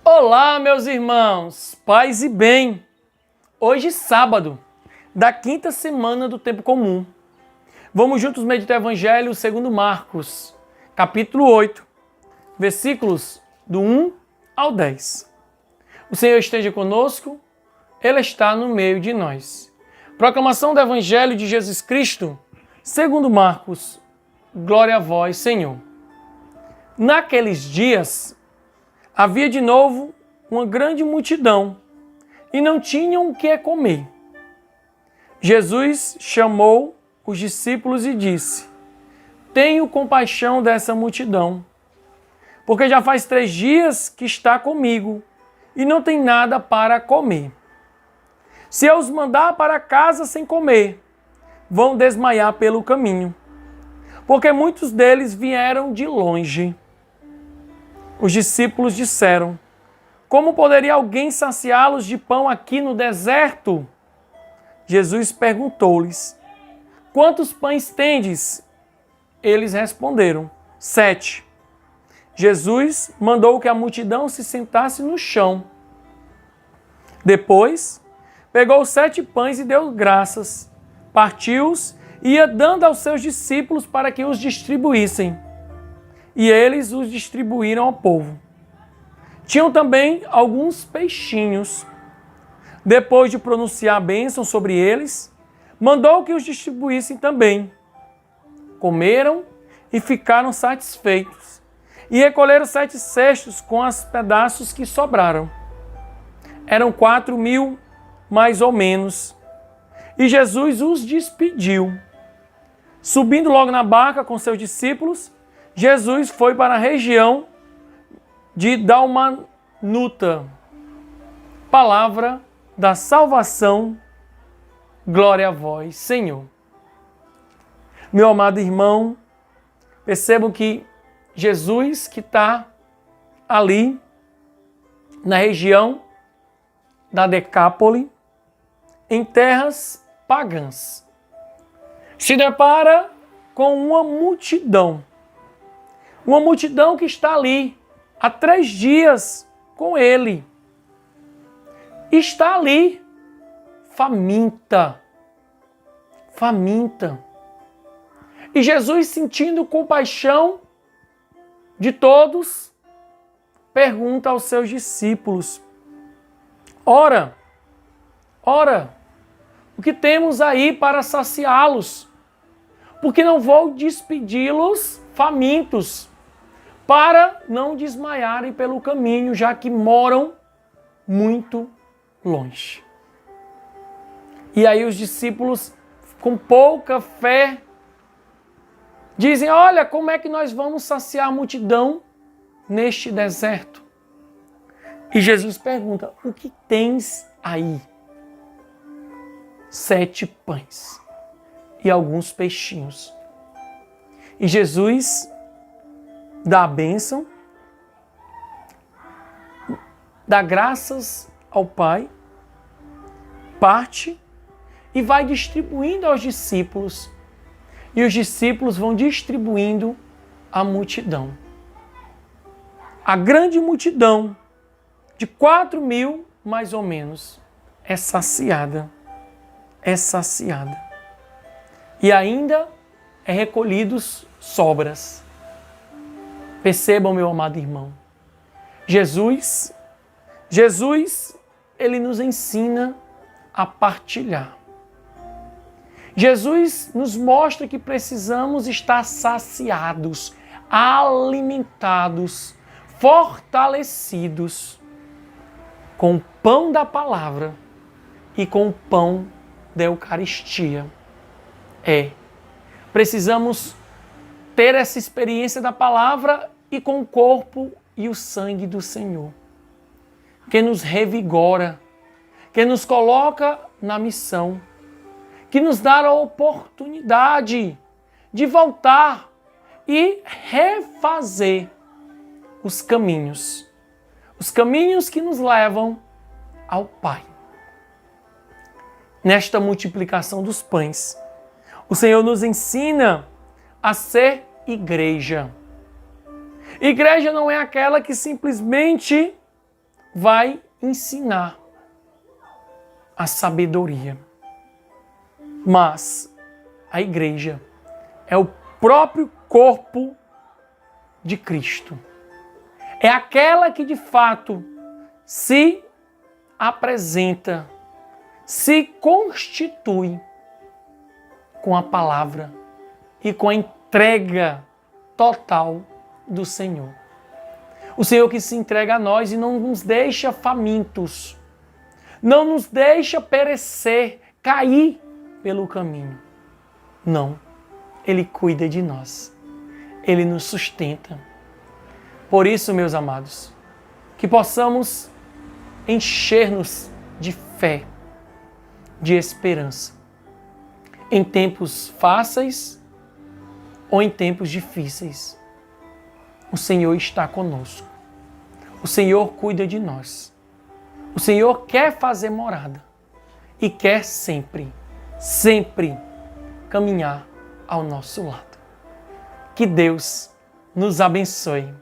Olá, meus irmãos, paz e bem. Hoje, sábado, da quinta semana do tempo comum. Vamos juntos meditar o Evangelho segundo Marcos, capítulo 8, versículos do 1 ao 10. O Senhor esteja conosco, Ele está no meio de nós. Proclamação do Evangelho de Jesus Cristo, segundo Marcos. Glória a vós, Senhor. Naqueles dias, havia de novo uma grande multidão e não tinham o que comer. Jesus chamou os discípulos e disse: Tenho compaixão dessa multidão, porque já faz 3 dias que está comigo e não tem nada para comer. Se eu os mandar para casa sem comer, vão desmaiar pelo caminho, porque muitos deles vieram de longe. Os discípulos disseram: Como poderia alguém saciá-los de pão aqui no deserto? Jesus perguntou-lhes: Quantos pães tendes? Eles responderam: 7. Jesus mandou que a multidão se sentasse no chão. Depois, pegou os 7 pães e deu graças, partiu-os e ia dando aos seus discípulos para que os distribuíssem. E eles os distribuíram ao povo. Tinham também alguns peixinhos. Depois de pronunciar a bênção sobre eles, mandou que os distribuíssem também. Comeram e ficaram satisfeitos, e recolheram 7 cestos com os pedaços que sobraram. Eram 4.000, mais ou menos. E Jesus os despediu. Subindo logo na barca com seus discípulos, Jesus foi para a região de Dalmanuta. Palavra da salvação, glória a vós, Senhor. Meu amado irmão, percebam que Jesus, que está ali na região da Decápole, em terras pagãs, se depara com uma multidão que está ali há 3 dias com ele. Está ali faminta. E Jesus, sentindo compaixão de todos, pergunta aos seus discípulos: Ora, o que temos aí para saciá-los? Porque não vou despedi-los famintos, para não desmaiarem pelo caminho, já que moram muito longe. E aí os discípulos, com pouca fé, dizem: olha, como é que nós vamos saciar a multidão neste deserto? E Jesus pergunta: o que tens aí? 7 pães e alguns peixinhos. E Jesus dá a bênção, dá graças ao Pai, parte e vai distribuindo aos discípulos. E os discípulos vão distribuindo à multidão. A grande multidão de 4.000, mais ou menos, é saciada. E ainda é recolhidos sobras. Percebam, meu amado irmão, Jesus, ele nos ensina a partilhar. Jesus nos mostra que precisamos estar saciados, alimentados, fortalecidos com o pão da palavra e com o pão da Eucaristia. Precisamos ter essa experiência da palavra e com o corpo e o sangue do Senhor, que nos revigora, que nos coloca na missão, que nos dá a oportunidade de voltar e refazer os caminhos que nos levam ao Pai. Nesta multiplicação dos pães, o Senhor nos ensina a ser igreja. Igreja não é aquela que simplesmente vai ensinar a sabedoria. Mas a igreja é o próprio corpo de Cristo. É aquela que de fato se apresenta, se constitui com a palavra e com a entrega total do Senhor. O Senhor que se entrega a nós e não nos deixa famintos, não nos deixa perecer, cair pelo caminho. Não, Ele cuida de nós, Ele nos sustenta. Por isso, meus amados, que possamos encher-nos de fé, de esperança, em tempos fáceis ou em tempos difíceis. O Senhor está conosco. O Senhor cuida de nós. O Senhor quer fazer morada e quer sempre, sempre caminhar ao nosso lado. Que Deus nos abençoe.